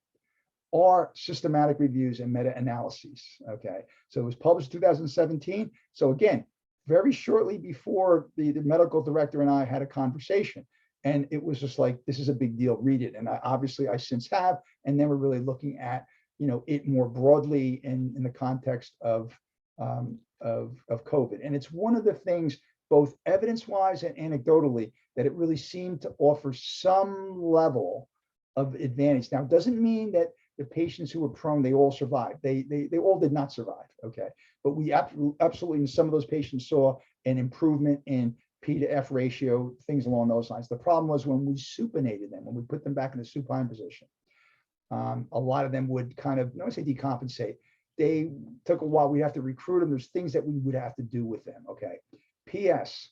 are systematic reviews and meta-analyses. Okay, so it was published in 2017. So again, very shortly before the medical director and I had a conversation, and it was just like, this is a big deal, read it. And I since have, and then we're really looking at, it more broadly in the context of COVID. And it's one of the things, both evidence-wise and anecdotally, that it really seemed to offer some level of advantage. Now, it doesn't mean that the patients who were prone, they all survived. They all did not survive, okay? But we absolutely, in some of those patients, saw an improvement in P to F ratio, things along those lines. The problem was when we supinated them, when we put them back in the supine position, a lot of them would kind of, I don't want to say decompensate. They took a while. We'd have to recruit them. There's things that we would have to do with them. Okay. P.S.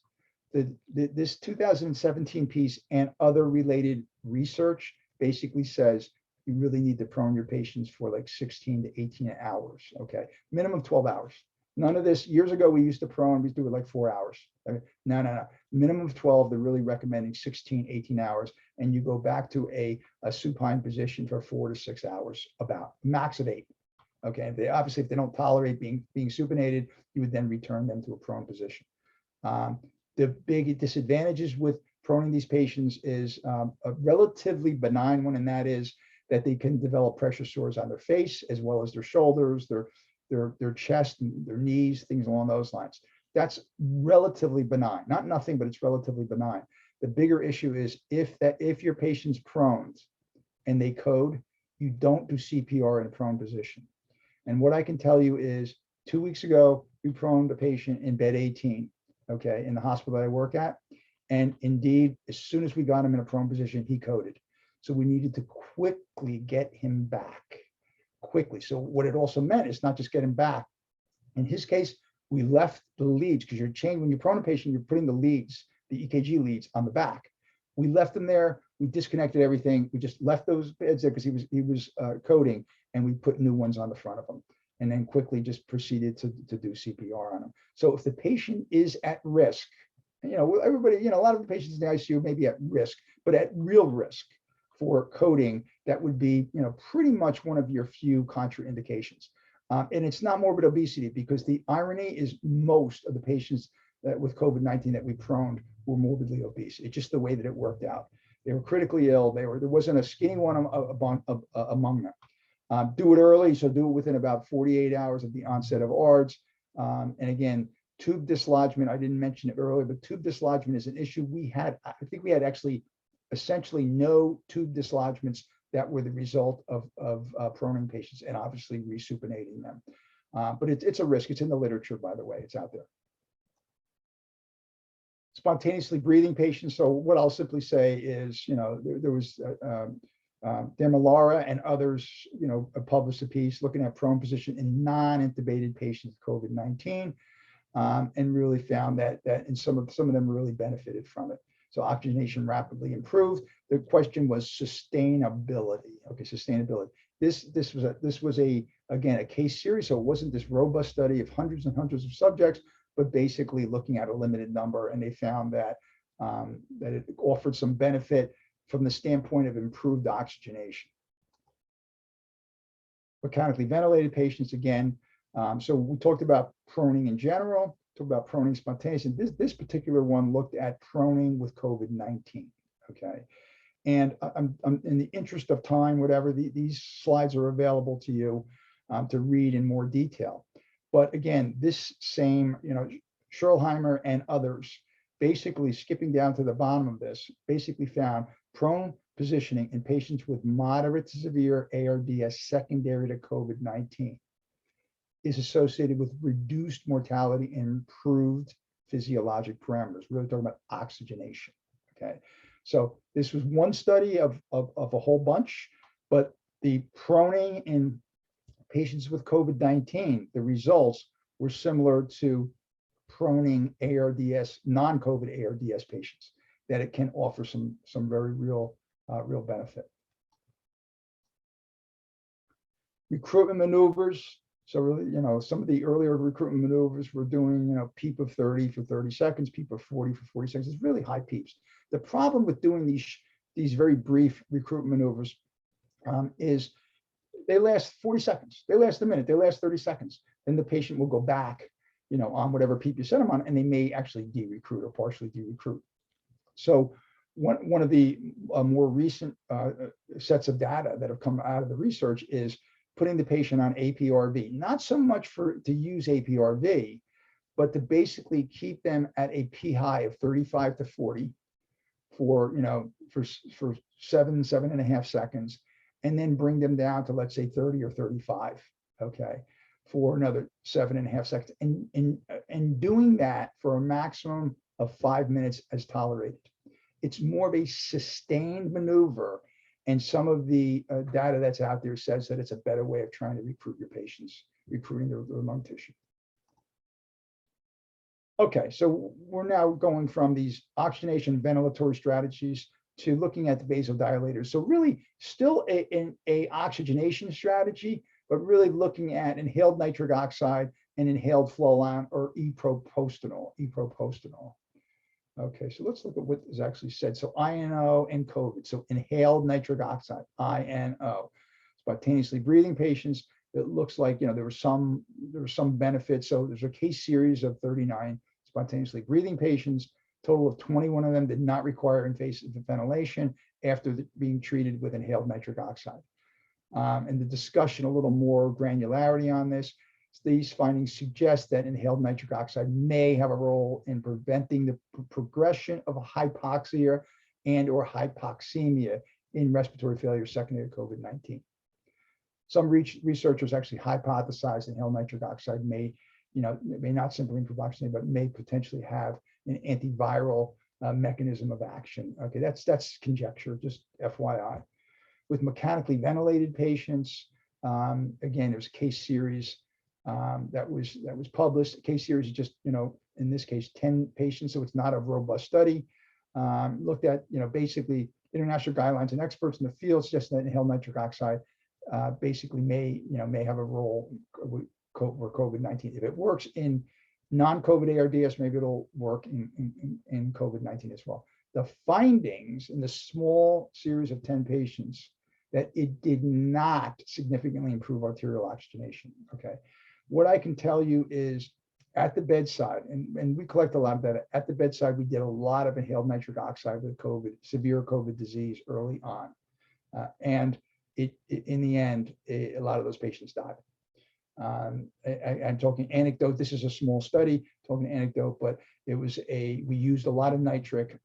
This 2017 piece and other related research basically says you really need to prone your patients for like 16 to 18 hours. Okay. Minimum 12 hours. None of this. Years ago, we used to prone, we used to do it like 4 hours. I mean, no. Minimum of 12, they're really recommending 16, 18 hours. And you go back to a supine position for 4 to 6 hours, about max of 8. Okay, they obviously, if they don't tolerate being supinated, you would then return them to a prone position. The big disadvantages with proning these patients is a relatively benign one, and that is that they can develop pressure sores on their face as well as their shoulders, their chest, and their knees, things along those lines. That's relatively benign, not nothing, but it's relatively benign. The bigger issue is if your patient's prone and they code, you don't do CPR in a prone position. And what I can tell you is 2 weeks ago, we proned a patient in bed 18, okay, in the hospital that I work at. And indeed, as soon as we got him in a prone position, he coded. So we needed to quickly get him back, quickly. So what it also meant is not just get him back. In his case, we left the leads, because when you prone a patient, you're putting the leads, the EKG leads on the back. We left them there. We disconnected everything. We just left those beds there because he was coding, and we put new ones on the front of them, and then quickly just proceeded to do CPR on them. So if the patient is at risk, everybody, a lot of the patients in the ICU may be at risk, but at real risk for coding, that would be, pretty much one of your few contraindications. And it's not morbid obesity, because the irony is most of the patients that with COVID-19 that we proned were morbidly obese. It's just the way that it worked out. They were critically ill. There wasn't a skinny one among them. Do it early, so do it within about 48 hours of the onset of ARDS. And again, tube dislodgement, I didn't mention it earlier, but tube dislodgement is an issue. I think we had actually essentially no tube dislodgements that were the result of proning patients and obviously resupinating them. But it's a risk. It's in the literature, by the way. It's out there. Spontaneously breathing patients. So what I'll simply say is, there was Demilara and others, published a piece looking at prone position in non-intubated patients with COVID-19, and really found that and some of them really benefited from it. So oxygenation rapidly improved. The question was sustainability. Okay, sustainability. This was again a case series, so it wasn't this robust study of hundreds and hundreds of subjects, but basically looking at a limited number, and they found that that it offered some benefit from the standpoint of improved oxygenation. Mechanically ventilated patients, again, so we talked about proning in general, talked about proning spontaneously. This particular one looked at proning with COVID-19, okay? And I'm in the interest of time, whatever, these slides are available to you to read in more detail. But again, this same, Schurlheimer and others, basically skipping down to the bottom of this, basically found prone positioning in patients with moderate to severe ARDS secondary to COVID-19 is associated with reduced mortality and improved physiologic parameters. We're really talking about oxygenation, okay? So this was one study of a whole bunch, but the proning in patients with COVID-19, the results were similar to proning ARDS, non-COVID ARDS patients, that it can offer some very real benefit. Recruitment maneuvers. So really, some of the earlier recruitment maneuvers were doing, PEEP of 30 for 30 seconds, PEEP of 40 for 40 seconds. It's really high PEEPs. The problem with doing these very brief recruitment maneuvers is they last 40 seconds, they last a minute, they last 30 seconds. Then the patient will go back, on whatever PEEP you set them on, and they may actually de-recruit or partially de-recruit. So one of the more recent sets of data that have come out of the research is putting the patient on APRV, not so much to use APRV, but to basically keep them at a P high of 35 to 40 for 7.5 seconds, and then bring them down to, let's say, 30 or 35, okay, for another 7.5 seconds, and doing that for a maximum of 5 minutes as tolerated. It's more of a sustained maneuver, and some of the data that's out there says that it's a better way of trying to recruit your patients, recruiting their lung tissue. Okay, so we're now going from these oxygenation ventilatory strategies to looking at the vasodilators. So really still a oxygenation strategy, but really looking at inhaled nitric oxide and inhaled Flowline or epropostanol. Okay, so let's look at what is actually said. So INO and COVID. So inhaled nitric oxide, INO. Spontaneously breathing patients, it looks like there was some benefit. So there's a case series of 39 spontaneously breathing patients. Total of 21 of them did not require invasive ventilation after being treated with inhaled nitric oxide. And the discussion, a little more granularity on this. These findings suggest that inhaled nitric oxide may have a role in preventing the progression of hypoxia and or hypoxemia in respiratory failure secondary to COVID-19. Some researchers actually hypothesized inhaled nitric oxide may not simply improve oxygen, but may potentially have an antiviral mechanism of action. Okay, that's conjecture, just FYI. With mechanically ventilated patients, again, there's a case series that was published. The case series is just, in this case, 10 patients, so it's not a robust study. Looked at, basically international guidelines and experts in the field suggest that inhaled nitric oxide basically may have a role for COVID-19. If it works in non-COVID ARDS, maybe it'll work in COVID-19 as well. The findings in the small series of 10 patients that it did not significantly improve arterial oxygenation. Okay, what I can tell you is at the bedside, and we collect a lot of data, at the bedside, we did a lot of inhaled nitric oxide with severe COVID disease early on. And in the end, a lot of those patients died. I'm talking anecdote. This is a small study, talking anecdote, but we used a lot of nitric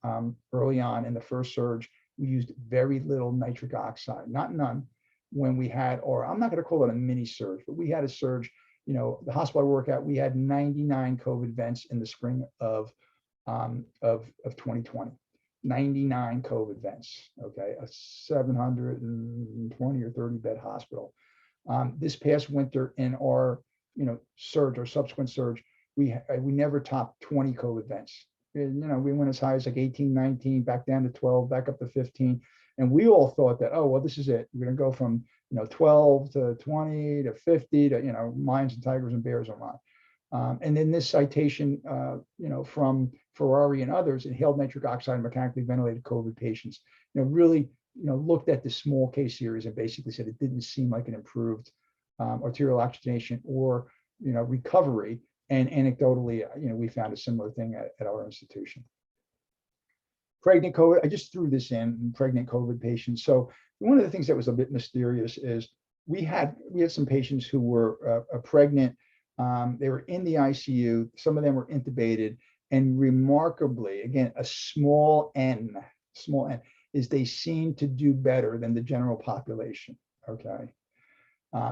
early on in the first surge. We used very little nitric oxide, not none, when we had, or I'm not going to call it a mini surge, but we had a surge. The hospital I work at, we had 99 COVID vents in the spring of 2020. 99 COVID vents, okay, a 720 or 30 bed hospital. This past winter in our, surge or subsequent surge, we never topped 20 COVID vents. We went as high as like 18, 19, back down to 12, back up to 15. And we all thought that, oh, well, this is it. We're going to go from, 12 to 20 to 50 to, lions and tigers and bears are on. And then this citation, from Ferrari and others, inhaled nitric oxide and mechanically ventilated COVID patients, really, looked at the small case series and basically said it didn't seem like an improved arterial oxygenation or, recovery. And anecdotally, we found a similar thing at our institution. Pregnant COVID, I just threw this in, pregnant COVID patients. So one of the things that was a bit mysterious is we had some patients who were pregnant. They were in the ICU. Some of them were intubated, and remarkably, again, a small n, is they seem to do better than the general population. Okay,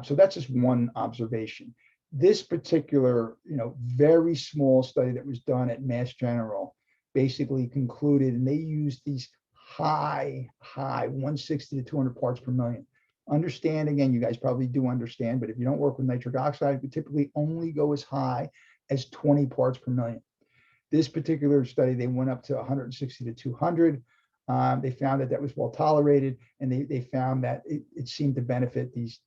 so that's just one observation. This particular, very small study that was done at Mass General basically concluded, and they used these high 160 to 200 parts per million. Understand, again, you guys probably do understand, but if you don't work with nitric oxide, we typically only go as high as 20 parts per million. This particular study, they went up to 160 to 200. They found that was well tolerated, and they found that it seemed to benefit these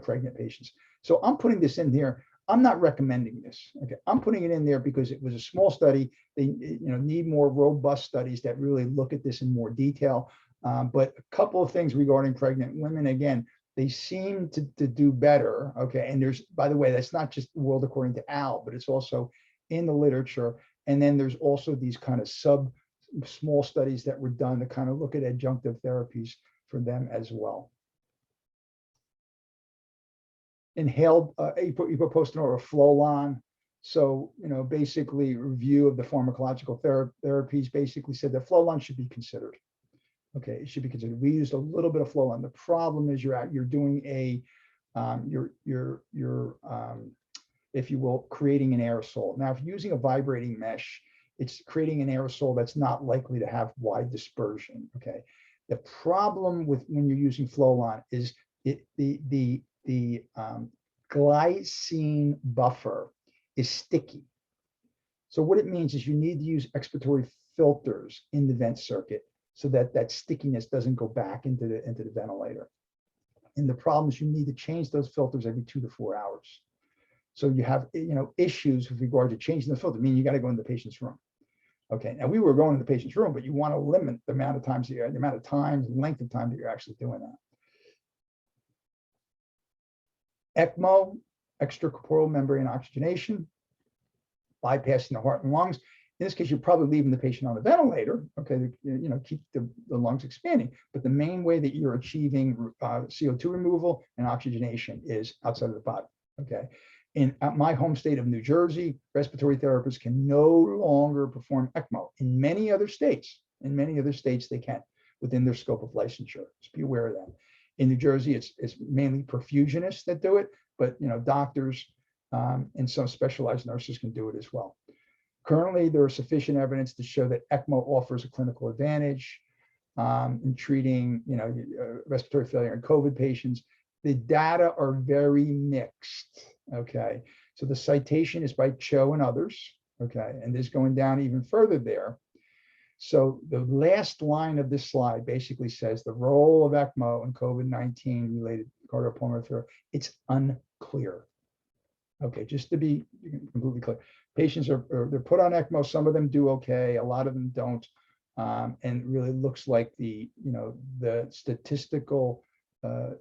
pregnant patients. So I'm putting this in here. I'm not recommending this. Okay, I'm putting it in there because it was a small study. They need more robust studies that really look at this in more detail. But a couple of things regarding pregnant women, again, they seem to do better. Okay, and there's, by the way, that's not just World According to Al, but it's also in the literature. And then there's also these kind of small studies that were done to kind of look at adjunctive therapies for them as well. Inhaled epoprostenol or Flowline. So, basically review of the pharmacological therapies basically said that Flowline should be considered. Okay, it should be considered. We used a little bit of Flowline. The problem is you're doing a, if you will, creating an aerosol. Now, if you're using a vibrating mesh, it's creating an aerosol that's not likely to have wide dispersion. Okay, the problem with when you're using Flowline is the glycine buffer is sticky. So what it means is you need to use expiratory filters in the vent circuit so that stickiness doesn't go back into the ventilator. And the problem is you need to change those filters every 2 to 4 hours. So you have issues with regard to changing the filter, meaning you got to go in the patient's room. Okay, now we were going to the patient's room, but you want to limit the amount of times the amount of time, length of time that you're actually doing that. ECMO, extracorporeal membrane oxygenation, bypassing the heart and lungs. In this case, you're probably leaving the patient on the ventilator, okay, keep the lungs expanding. But the main way that you're achieving CO2 removal and oxygenation is outside of the body, okay? In my home state of New Jersey, respiratory therapists can no longer perform ECMO. In many other states, they can within their scope of licensure. Just be aware of that. In New Jersey, it's mainly perfusionists that do it, but doctors and some specialized nurses can do it as well. Currently, there is sufficient evidence to show that ECMO offers a clinical advantage in treating respiratory failure in COVID patients. The data are very mixed. Okay, so the citation is by Cho and others. Okay, and this going down even further there. So the last line of this slide basically says the role of ECMO in COVID-19 related cardiopulmonary failure, it's unclear. Okay, just to be completely clear, patients they're put on ECMO. Some of them do okay, a lot of them don't, and really looks like the statistical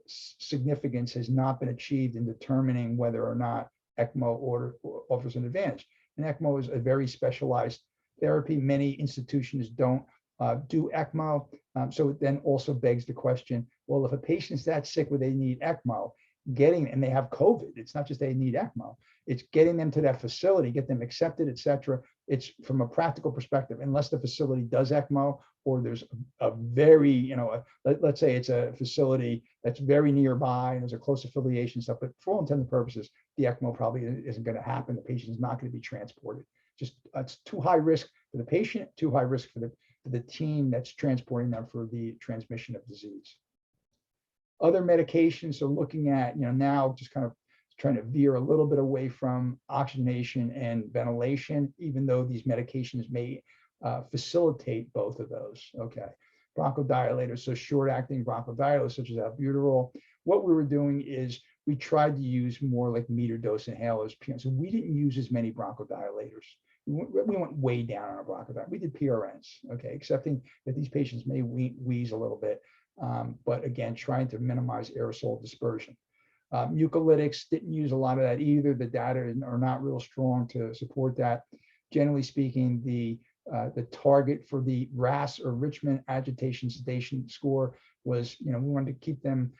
significance has not been achieved in determining whether or not ECMO offers an advantage. And ECMO is a very specialized therapy. Many institutions don't do ECMO. So it then also begs the question, well, if a patient's that sick where they need ECMO, and they have COVID, it's not just they need ECMO, it's getting them to that facility, get them accepted, et cetera. It's from a practical perspective, unless the facility does ECMO, or there's a very, let's say it's a facility that's very nearby and there's a close affiliation stuff, but for all intents and purposes, the ECMO probably isn't going to happen. The patient is not going to be transported. Just it's too high risk for the patient, too high risk for the team that's transporting them for the transmission of disease. Other medications, so looking at, now just kind of trying to veer a little bit away from oxygenation and ventilation, even though these medications may facilitate both of those. Okay, bronchodilators, so short-acting bronchodilators such as albuterol. What we were doing is we tried to use more like meter dose inhalers. So we didn't use as many bronchodilators. We went way down on our bronchodilator. We did PRNs, okay, accepting that these patients may wheeze a little bit, but again, trying to minimize aerosol dispersion. Mucolytics, didn't use a lot of that either. The data are not real strong to support that. Generally speaking, the target for the RAS, or Richmond Agitation Sedation Score, was, we wanted to keep them,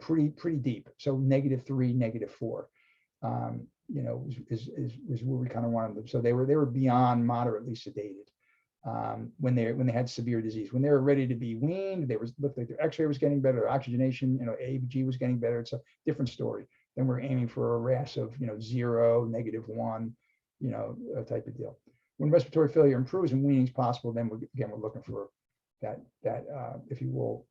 pretty deep. So -3, -4, is where we kind of wanted them. So they were beyond moderately sedated when they had severe disease. When they were ready to be weaned, looked like their X-ray was getting better, their oxygenation, ABG was getting better. It's a different story. Then we're aiming for a RAS of 0, -1, type of deal. When respiratory failure improves and weaning is possible, then we're looking for that if you will,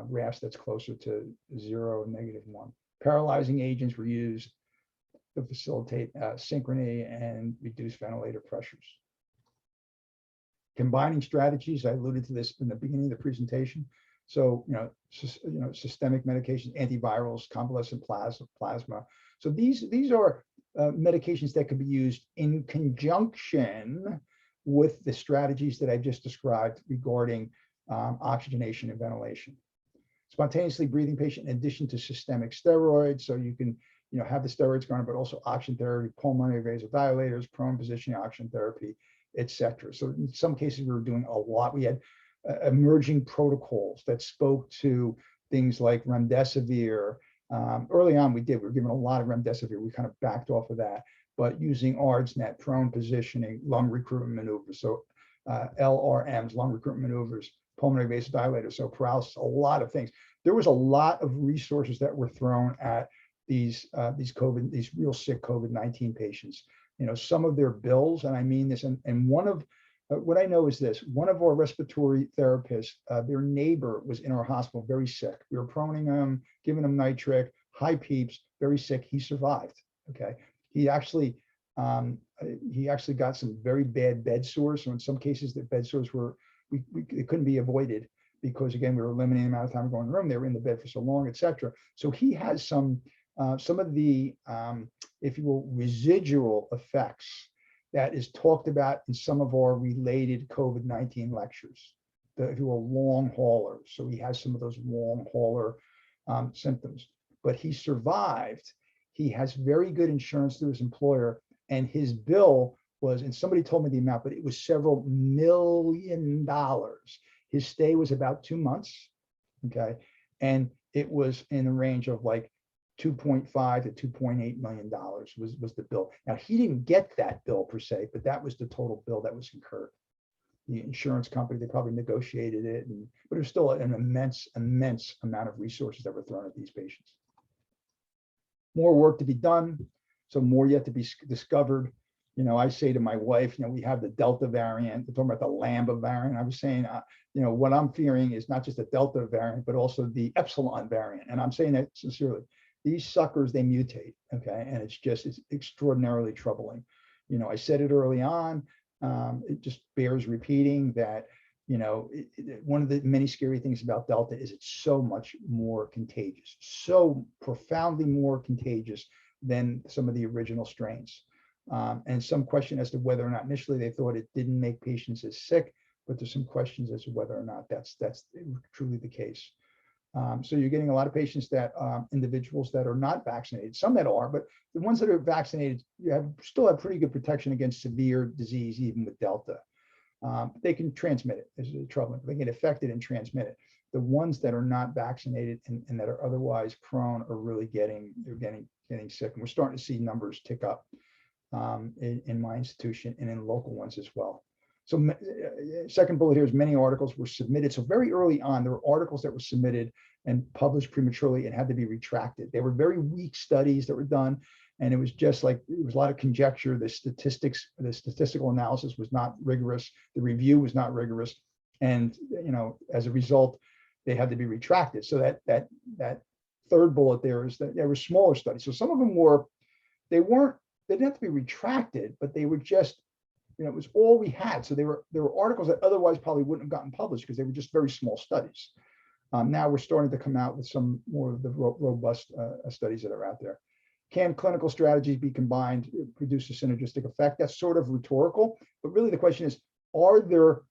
RAS that's closer to 0, -1. Paralyzing agents were used to facilitate synchrony and reduce ventilator pressures. Combining strategies, I alluded to this in the beginning of the presentation. So, systemic medications, antivirals, convalescent plasma. So these are medications that can be used in conjunction with the strategies that I just described regarding oxygenation and ventilation. Spontaneously breathing patient, in addition to systemic steroids, so you can have the steroids going, but also oxygen therapy, pulmonary vasodilators, prone positioning oxygen therapy, etc. So in some cases we were doing a lot. We had emerging protocols that spoke to things like remdesivir. Early on we were given a lot of remdesivir. We kind of backed off of that, but using ARDS, prone positioning, lung recruitment maneuvers, so LRMs, lung recruitment maneuvers, pulmonary vasodilators, so paralysis, a lot of things. There was a lot of resources that were thrown at these real sick COVID-19 patients. Some of their bills, and I mean this, and one of what I know is this: one of our respiratory therapists, their neighbor was in our hospital, very sick. We were proning him, giving him nitric, high peeps, very sick. He survived. Okay, he actually got some very bad bed sores. So in some cases, the bed sores it couldn't be avoided, because again, we were limiting the amount of time going in the room. They were in the bed for so long, etc. So he has some of the, if you will, residual effects that is talked about in some of our related COVID-19 lectures, if you will, long haulers. So he has some of those long hauler symptoms, but he survived. He has very good insurance through his employer, and his bill was, and somebody told me the amount, but it was several $million. His stay was about 2 months, okay? And it was in the range of like $2.5 to $2.8 million was the bill. Now, he didn't get that bill per se, but that was the total bill that was incurred. The insurance company, they probably negotiated it, but it was still an immense amount of resources that were thrown at these patients. More work to be done, so more yet to be discovered. I say to my wife, we have the Delta variant. We're talking about the Lambda variant. I was saying, what I'm fearing is not just the Delta variant, but also the Epsilon variant. And I'm saying that sincerely. These suckers, they mutate, okay? And it's extraordinarily troubling. I said it early on. It just bears repeating that, one of the many scary things about Delta is it's so much more contagious, so profoundly more contagious than some of the original strains. And some question as to whether or not initially they thought it didn't make patients as sick, but there's some questions as to whether or not that's truly the case. So you're getting a lot of patients individuals that are not vaccinated, some that are, but the ones that are vaccinated, still have pretty good protection against severe disease, even with Delta. They can transmit it. This is the trouble. They get affected and transmit it. The ones that are not vaccinated and that are otherwise prone are really getting sick. And we're starting to see numbers tick up in my institution and in local ones as well. So second bullet here is many articles were submitted. So very early on, there were articles that were submitted and published prematurely and had to be retracted. They were very weak studies that were done. And it was just like, it was a lot of conjecture. The statistical analysis was not rigorous. The review was not rigorous. And, as a result, they had to be retracted. So that third bullet there is that there were smaller studies. So some of them they didn't have to be retracted, but they were just, it was all we had. So there were articles that otherwise probably wouldn't have gotten published because they were just very small studies. Now we're starting to come out with some more of the robust studies that are out there. Can clinical strategies be combined to produce a synergistic effect? That's sort of rhetorical, but really the question is, are there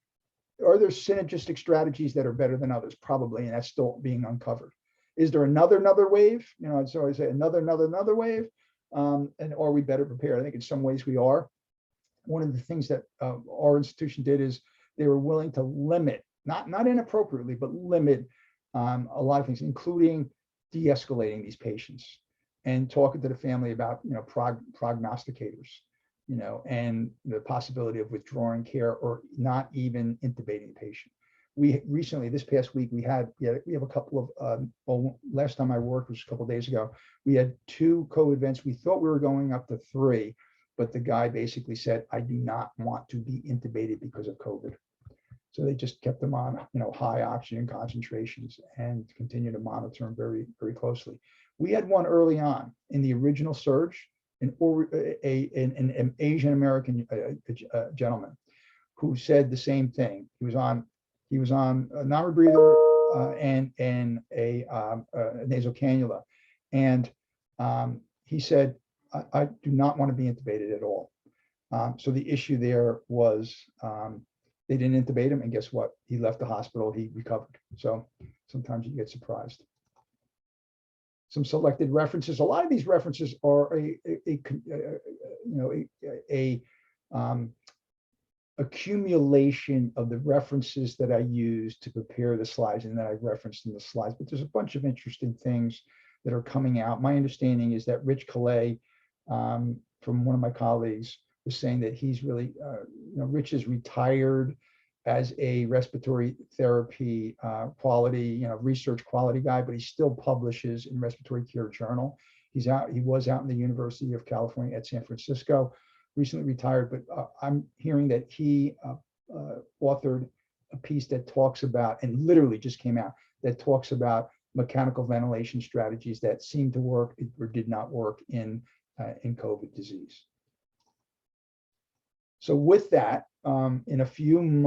synergistic strategies that are better than others? Probably, and that's still being uncovered. Is there another wave? So I say another wave, and are we better prepared? I think in some ways we are. One of the things that our institution did is they were willing to limit, not inappropriately, but limit a lot of things, including de-escalating these patients and talking to the family about, prognosticators, and the possibility of withdrawing care or not even intubating the patient. We recently, this past week, we have a couple of, last time I worked was a couple of days ago, we had 2 COVID events. We thought we were going up to 3, but the guy basically said, I do not want to be intubated because of COVID. So they just kept them on, high oxygen concentrations and continue to monitor them very, very closely. We had one early on in the original surge, an Asian American gentleman who said the same thing. He was on a non-rebreather and a nasal cannula, and he said, I do not want to be intubated at all. So the issue there was they didn't intubate him, and guess what? He left the hospital. He recovered. So sometimes you get surprised. Some selected references. A lot of these references are accumulation of the references that I use to prepare the slides and that I referenced in the slides. But there's a bunch of interesting things that are coming out. My understanding is that Rich Calais, from one of my colleagues, was saying that he's really, Rich is retired as a respiratory therapy quality, research quality guy, but he still publishes in Respiratory Care Journal. He was out in the University of California at San Francisco, recently retired, but I'm hearing that he authored a piece that talks about, and literally just came out, that talks about mechanical ventilation strategies that seem to work or did not work in COVID disease. So with that, in a few months,